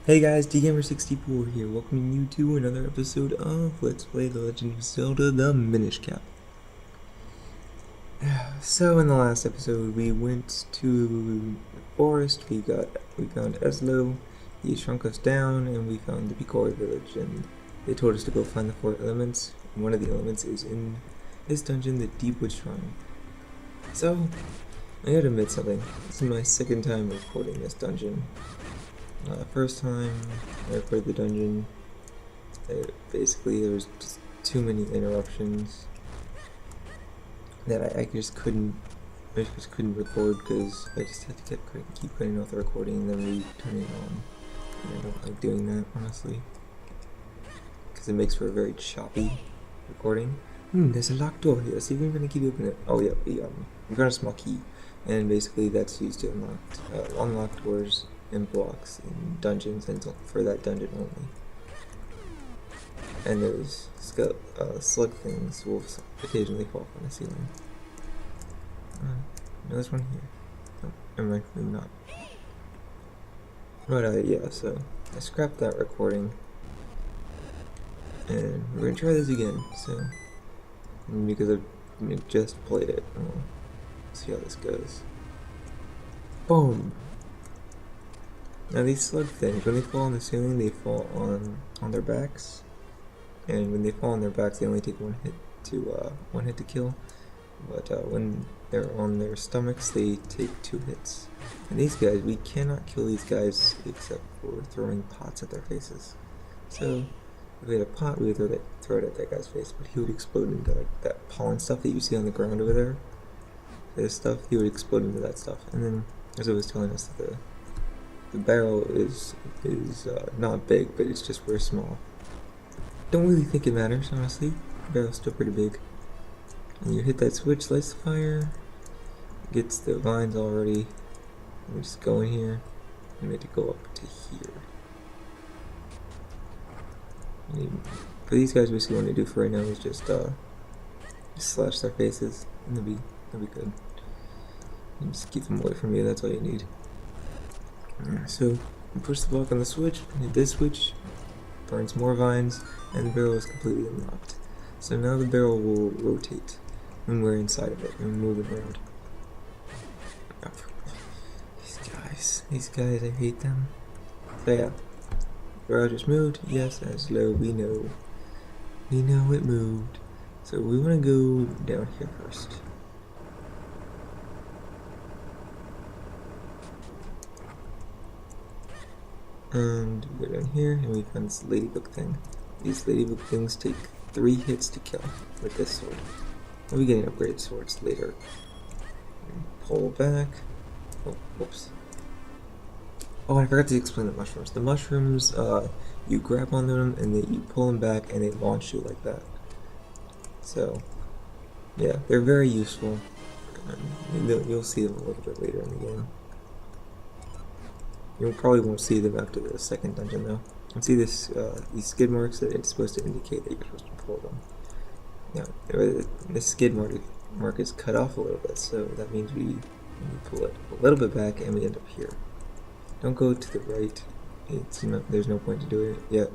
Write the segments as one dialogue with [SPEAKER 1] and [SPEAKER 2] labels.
[SPEAKER 1] Hey guys, DGamer64 here, welcoming you to another episode of Let's Play The Legend of Zelda, the Minish Cap. So in the last episode, we went to the forest, we found Eslo, he shrunk us down, and we found the Picori village, and they told us to go find the 4 elements. And one of the elements is in this dungeon, the Deepwood Shrine. So, I gotta admit something, this is my second time recording this dungeon. First time I recorded the dungeon, basically there was just too many interruptions that I just couldn't record because I just had to keep cutting off the recording and then re-turning it on. And I don't like doing that, honestly, because it makes for a very choppy recording. There's a locked door here. See if we're gonna keep opening it. Oh yeah, we got a small key, and basically that's used to unlock doors and blocks in dungeons, and for that dungeon only. And there's slug things will occasionally fall from the ceiling. No, there's one here. Oh, never mind, maybe not. But yeah, so I scrapped that recording, and we're gonna try this again. So because I just played it, we'll see how this goes. Boom. Now these slug things, when they fall on the ceiling, they fall on their backs, and when they fall on their backs, they only take one hit to kill. But when they're on their stomachs, they take 2 hits. And these guys, we cannot kill these guys except for throwing pots at their faces. So if we had a pot, we would throw it at that guy's face, but he would explode into like that pollen stuff that you see on the ground over there. This stuff, he would explode into that stuff. And then, as I was telling us, that the barrel is not big, but it's just very small. Don't really think it matters, honestly. The barrel's still pretty big. And you hit that switch, lights the fire, gets the vines already. And we just go in here and make it go up to here. And for these guys, basically what I do for right now is just slash their faces, and they'll be good. And just keep them away from you. That's all you need. So you push the block on the switch, and hit this switch, burns more vines, and the barrel is completely unlocked. So now the barrel will rotate when we're inside of it and move it around. These guys, I hate them. So yeah, the barrel just moved. Yes, as low, we know it moved. So we want to go down here first. And we go down here, and we find this ladybug thing. These ladybug things take 3 hits to kill with this sword. We'll be getting upgraded swords later. Pull back. Oh, whoops. Oh, I forgot to explain the mushrooms. The mushrooms, you grab on them, and then you pull them back, and they launch you like that. So, yeah, they're very useful. You'll see them a little bit later in the game. You probably won't see them after the second dungeon, though. You can see these skid marks that it's supposed to indicate that you're supposed to pull them. Now, this skid mark is cut off a little bit, so that means we pull it a little bit back and we end up here. Don't go to the right. There's no point to do it yet.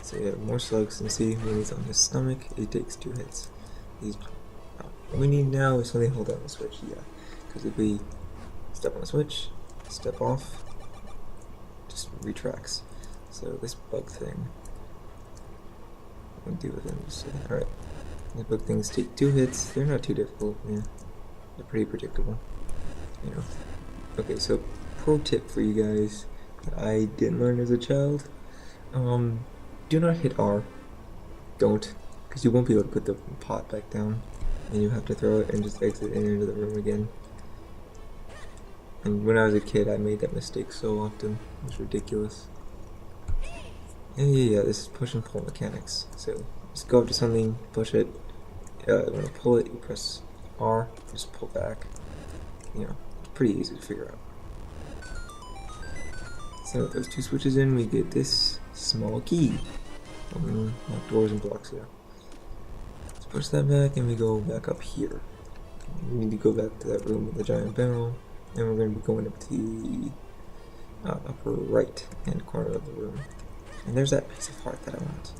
[SPEAKER 1] So yeah, more slugs, and see when he's on his stomach, it takes 2 hits. What we need now is when they hold down the switch, yeah. Because if we step on the switch, step off, just retracts. So this bug thing, we'll deal with them. Alright, these bug things take 2 hits. They're not too difficult. Yeah, they're pretty predictable. You know. Okay, so pro tip for you guys that I didn't learn as a child: do not hit R. Don't, because you won't be able to put the pot back down, and you have to throw it and just exit into the room again. And when I was a kid, I made that mistake so often. It was ridiculous. Yeah, this is push and pull mechanics. So just go up to something, push it. When you pull it, you press R, just pull back. You know, it's pretty easy to figure out. So with those 2 switches in, we get this small key. Lock doors and blocks here. Let's push that back, and we go back up here. We need to go back to that room with the giant barrel. And we're going to be going up to upper right hand corner of the room. And there's that piece of heart that I want.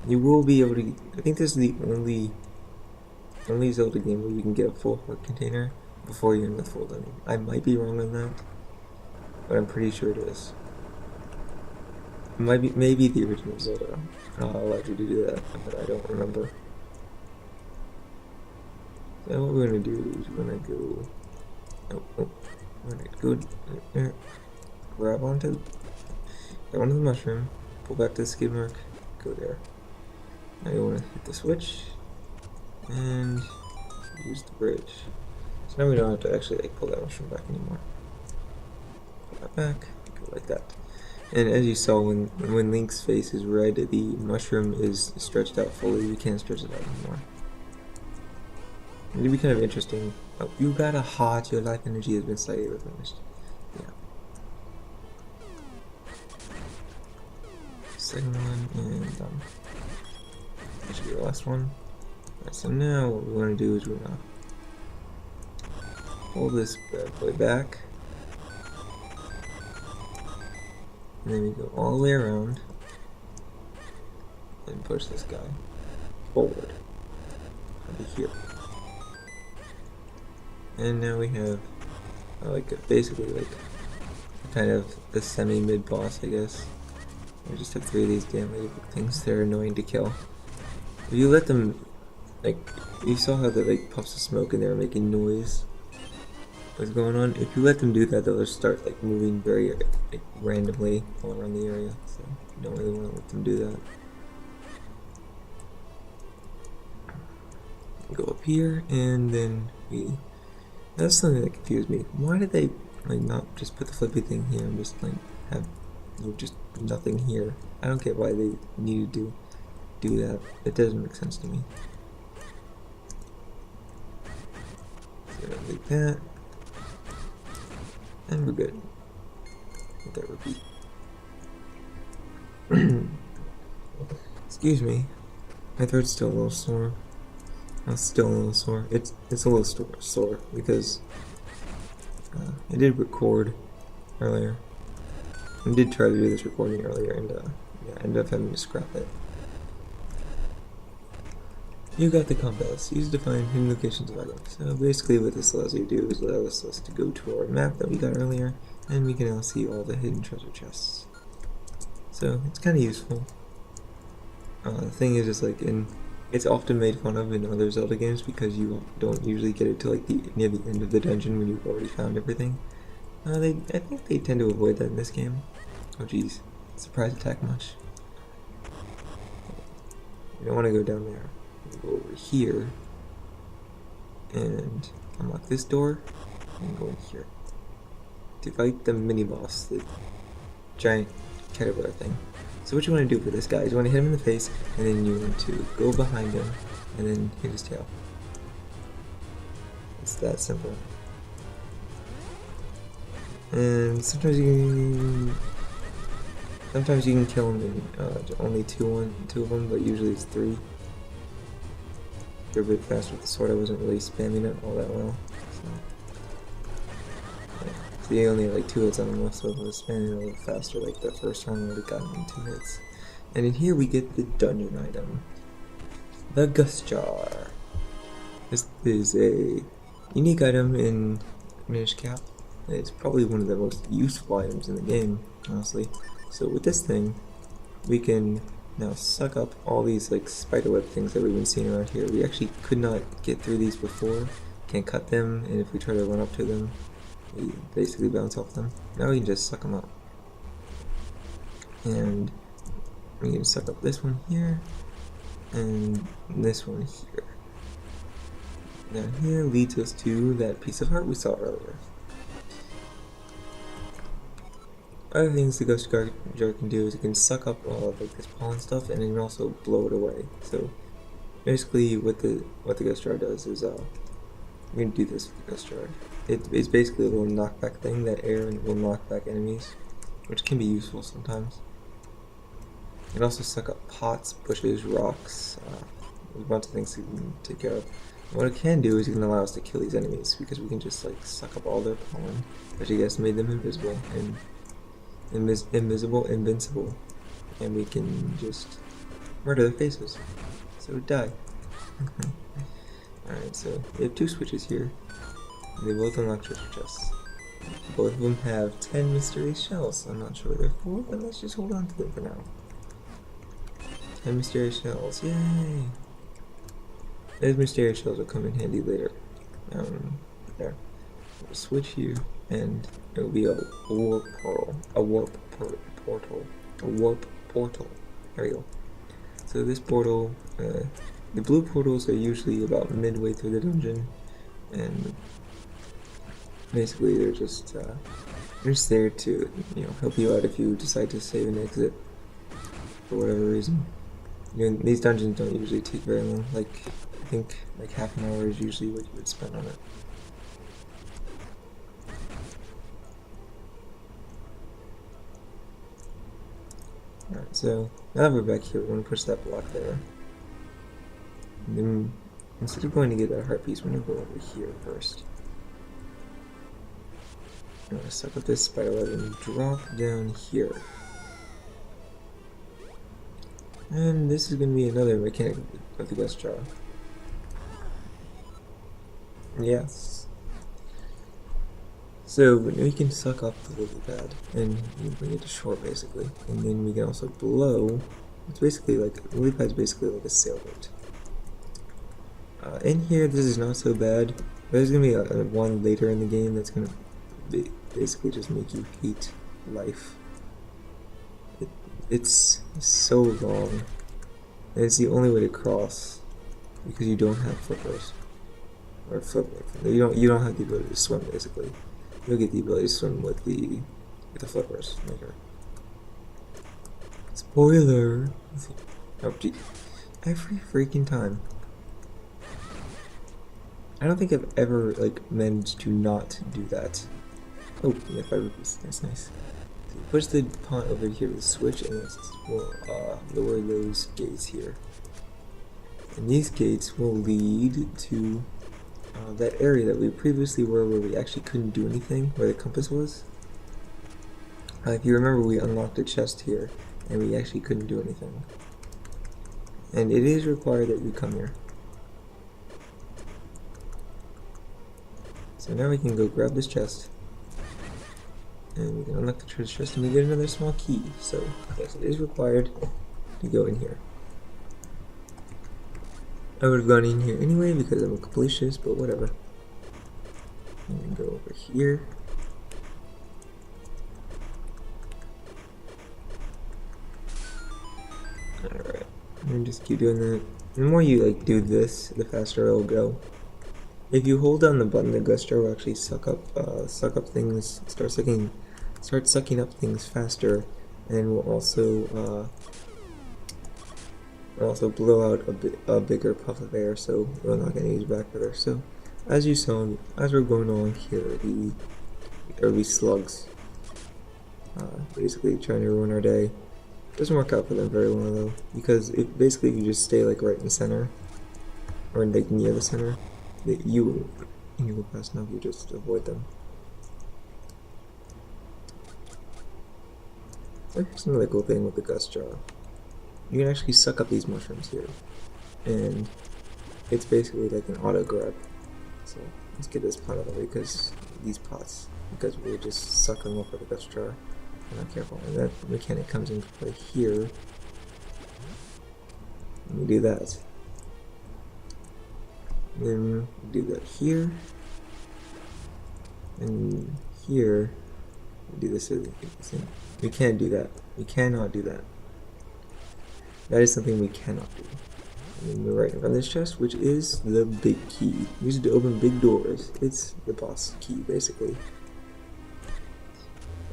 [SPEAKER 1] You will be able to, I think this is the only Zelda game where you can get a full heart container before you end the full dungeon. I might be wrong on that, but I'm pretty sure it is. It might be, maybe the original Zelda allowed you to do that, but I don't remember. So what we're gonna do is we're gonna go, we're gonna go grab onto the mushroom, pull back to the skid mark, go there. Now you want to hit the switch and use the bridge. So now we don't have to actually like pull that mushroom back anymore. Pull that back, go like that. And as you saw, when Link's face is red, the mushroom is stretched out fully. You can't stretch it out anymore. It'd be kind of interesting. Oh, you got a heart. Your life energy has been slightly replenished. Yeah. Second one, and done. That should be the last one. Alright, so now what we want to do is we're gonna pull this bad boy back. And then we go all the way around and push this guy forward over here. And now we have basically like kind of the semi-mid boss, I guess. We just have 3 of these damn ladybug things. They're annoying to kill. If you let them, like, you saw how the like puffs of smoke and they were making noise. What's going on? If you let them do that, they'll just start like moving very like randomly all around the area. So you don't really want to let them do that. Go up here, and then we. That's something that confused me. Why did they like not just put the flippy thing here and just like have just nothing here? I don't get why they needed to do that. It doesn't make sense to me. So like that. And we're good. Let that repeat. Excuse me. My throat's still a little sore. It's still a little sore. It's a little sore because I did record earlier. I did try to do this recording earlier, and yeah, I ended up having to scrap it. You got the compass. Use to find hidden locations of items. So basically what this allows you to do is allows us to go to our map that we got earlier, and we can now see all the hidden treasure chests. So it's kind of useful. The thing is just like it's often made fun of in other Zelda games because you don't usually get it to like near the end of the dungeon when you've already found everything. I think they tend to avoid that in this game. Oh geez, surprise attack much. You don't want to go down there. Go over here and unlock this door and go in here to fight the mini boss, the giant caterpillar thing. So what you want to do for this guy is you want to hit him in the face, and then you want to go behind him and then hit his tail. It's that simple. And sometimes you can kill him in only two of them, but usually it's 3. You're a bit faster with the sword. I wasn't really spamming it all that well. So you only had like 2 hits on him, so if I was spamming it a little faster, like the first one, I would have gotten in 2 hits. And in here we get the dungeon item, the Gust Jar. This is a unique item in Minish Cap. It's probably one of the most useful items in the game, honestly. So with this thing, we can now suck up all these like spiderweb things that we've been seeing around here. We actually could not get through these before. Can't cut them, and if we try to run up to them, we basically bounce off them. Now we can just suck them up. And we can suck up this one here, and this one here. Now here leads us to that piece of heart we saw earlier. Other things the Gust Jar can do is it can suck up all of like this pollen stuff, and it can also blow it away. So basically what the Gust Jar does is we're going to do this with the Gust Jar. It's basically a little knockback thing that air will knock back enemies, which can be useful sometimes. It also suck up pots, bushes, rocks, a bunch of things you can take care of. What it can do is it can allow us to kill these enemies because we can just like suck up all their pollen, which I guess made them invisible and invincible, and we can just murder their faces. So die. Alright, so we have 2 switches here. They both unlock treasure chests. Both of them have 10 mysterious shells. I'm not sure what they're for, but let's just hold on to them for now. 10 mysterious shells, yay! Those mysterious shells will come in handy later. There. We'll switch here, and it will be a warp portal. A warp portal. A warp portal. There we go. So this portal, the blue portals are usually about midway through the dungeon, and basically they're just there to, you know, help you out if you decide to save and exit for whatever reason. You know, these dungeons don't usually take very long. Like, I think like half an hour is usually what you would spend on it. Alright, so now that we're back here, we're going to push that block there. And then, instead of going to get that heart piece, we're going to go over here first. I'm going to suck up this spider web and drop down here. And this is going to be another mechanic of the gust jar. Yes. So we can suck up the lily pad and bring it to shore basically, and then we can also blow. It's basically like the lily pad's basically like a sailboat. In here, this is not so bad. There's gonna be a one later in the game that's gonna basically just make you hate life. It's so long, and it's the only way to cross because you don't have flippers or flip. You don't have the ability to swim basically. You'll get the ability to swim with the flippers later. Spoiler! Oh, gee. Every freaking time. I don't think I've ever like managed to not do that. Oh, yeah, 5 rupees. That's nice. So you push the pawn over here with a switch, and it will lower those gates here. And these gates will lead to that area that we previously were, where we actually couldn't do anything, where the compass was. If you remember, we unlocked a chest here, and we actually couldn't do anything. And it is required that you come here. So now we can go grab this chest, and we can unlock the treasure chest, and we get another small key. So yes, it is required to go in here. I would have gone in here anyway because I'm a completionist, but whatever. And then go over here. Alright, and just keep doing that. The more you like do this, the faster it'll go. If you hold down the button, the gust jar will actually suck up things, start sucking up things faster, and will also blow out a bigger puff of air, so we'll not get any back further. So, as you saw, as we're going along here, there will be slugs, basically trying to ruin our day. Doesn't work out for them very well though, because basically you just stay like right in the center, or like near the center. You go fast enough, you just avoid them. Here's another cool thing with the gust jar. You can actually suck up these mushrooms here, and it's basically like an auto grab. So let's get this pot out of the way because we're just sucking up with the gust jar. We're not careful, and that mechanic comes into play here. And we do that. And then we do that here, and here we do this. We can't do that. We cannot do that. That is something we cannot do. And then we're right in front of this chest, which is the big key. Used to open big doors. It's the boss key, basically.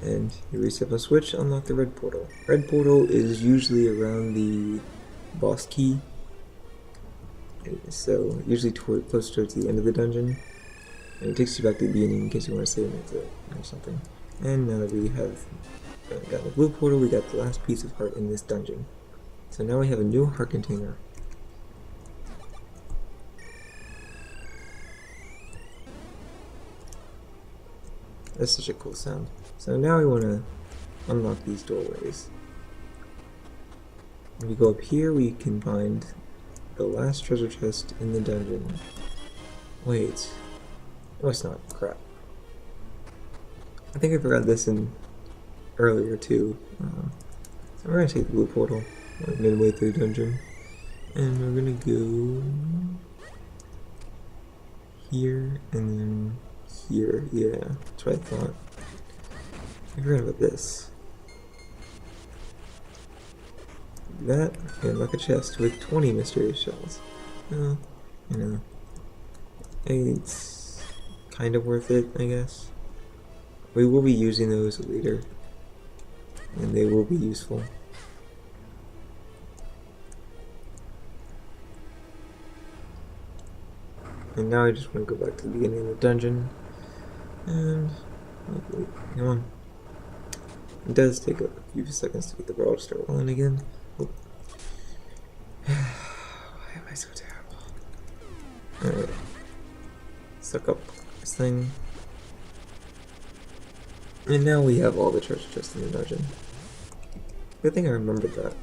[SPEAKER 1] And you reset the switch, unlock the red portal. Red portal is usually around the boss key. So, usually close towards the end of the dungeon. And it takes you back to the beginning in case you want to save it or something. And now that we have got the blue portal, we got the last piece of heart in this dungeon. So now we have a new heart container. That's such a cool sound. So now we want to unlock these doorways. If we go up here, we can find the last treasure chest in the dungeon. Wait. No, it's not. Crap. I think I forgot this in earlier too. So we're gonna take the blue portal, like midway through the dungeon, and we're gonna go here and then here. Yeah, that's what I thought. I forgot about this. That and unlock a chest with 20 mysterious shells. Well, you know, it's kind of worth it, I guess. We will be using those later, and they will be useful. And now I just want to go back to the beginning of the dungeon, and wait, come on. It does take a few seconds to get the ball to start rolling again. Oh. Why am I so terrible? Alright. Suck up this thing. And now we have all the treasure chests in the dungeon. Good thing I remembered that.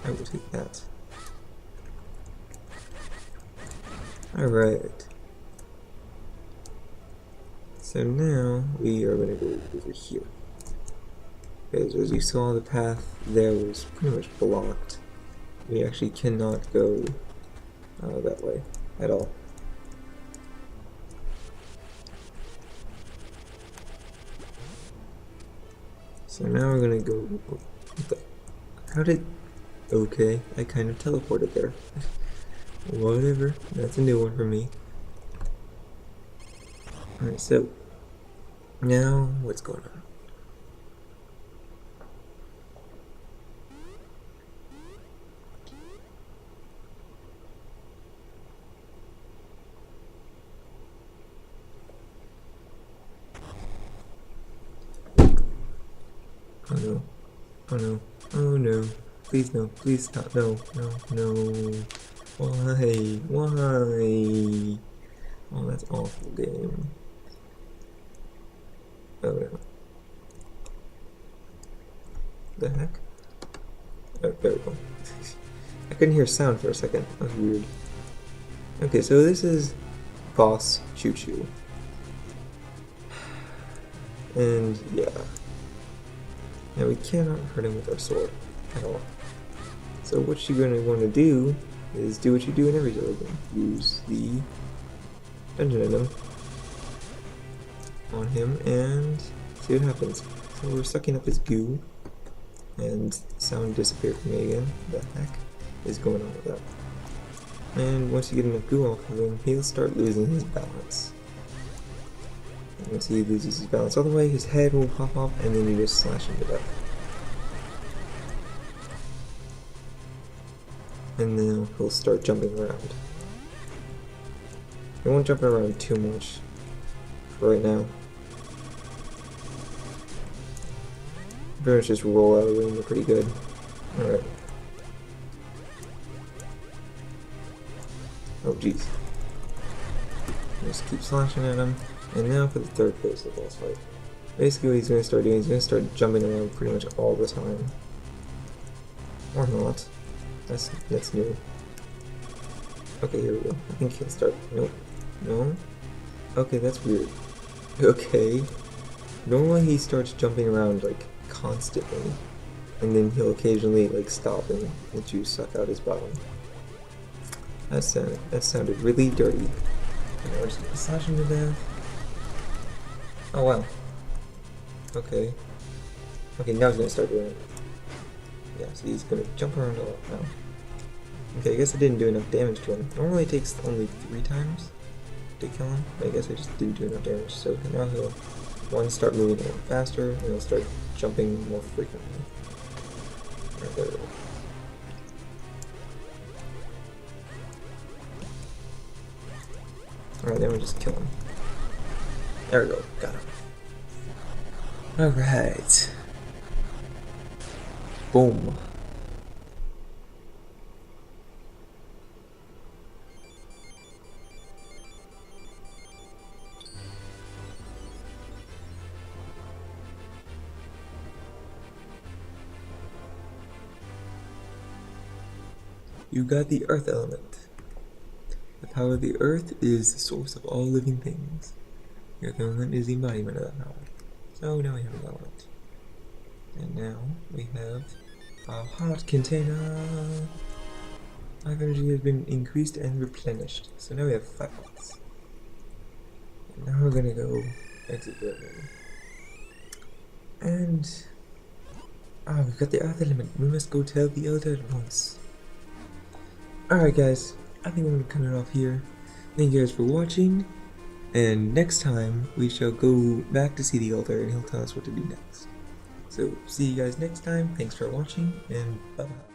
[SPEAKER 1] I will take that. Alright. So now we are going to go over here. Because as you saw, the path there was pretty much blocked. We actually cannot go that way at all. So now we're gonna go. What the? How did? Okay, I kind of teleported there. Whatever, that's a new one for me. Alright, so now what's going on? Oh no. Oh no. Oh no. Please no. Please stop. No. No. No. Why? Why? Oh, that's awful game. Oh no. The heck? Oh, there we go. I couldn't hear sound for a second. That was weird. Okay, so this is Boss Choo Choo. And yeah. Now we cannot hurt him with our sword at all. So what you're going to want to do is do what you do in every Zelda game. Use the dungeon item on him and see what happens. So we're sucking up his goo and sound disappeared from me again. What the heck is going on with that? And once you get enough goo off of him, he'll start losing his balance. Once he loses his balance all the way, his head will pop off, and then you just slash him to death. And then he'll start jumping around. He won't jump around too much for right now. Pretty much just roll out of the room, they're pretty good. Alright. Oh jeez. Just keep slashing at him. And now for the third phase of the boss fight. Basically what he's going to start doing, he's going to start jumping around pretty much all the time. Or not. That's new. Okay, here we go. I think he'll start. Nope. No? Okay, that's weird. Okay. Normally he starts jumping around like constantly. And then he'll occasionally like stop and let you suck out his bottom. That sounded really dirty. And now we're just going to slash him to death. Oh wow. Okay. Okay, now he's gonna start doing it. Yeah, so he's gonna jump around a lot now. Okay, I guess I didn't do enough damage to him. Normally it takes only 3 times to kill him, but I guess I just didn't do enough damage. So now he'll, one, start moving a little faster, and he'll start jumping more frequently. Right, there we go. Alright, then we just kill him. There we go, got him. Alright. Boom. You got the earth element. The power of the earth is the source of all living things. The earth element is the embodiment of that power. So now we have an element. And now we have our heart container. Life energy has been increased and replenished. So now we have 5 hearts. And now we're gonna go exit that room. And we've got the earth element. We must go tell the elder at once. Alright guys, I think I'm gonna cut it off here. Thank you guys for watching. And next time we shall go back to see the elder and he'll tell us what to do next. So see you guys next time. Thanks for watching and bye bye.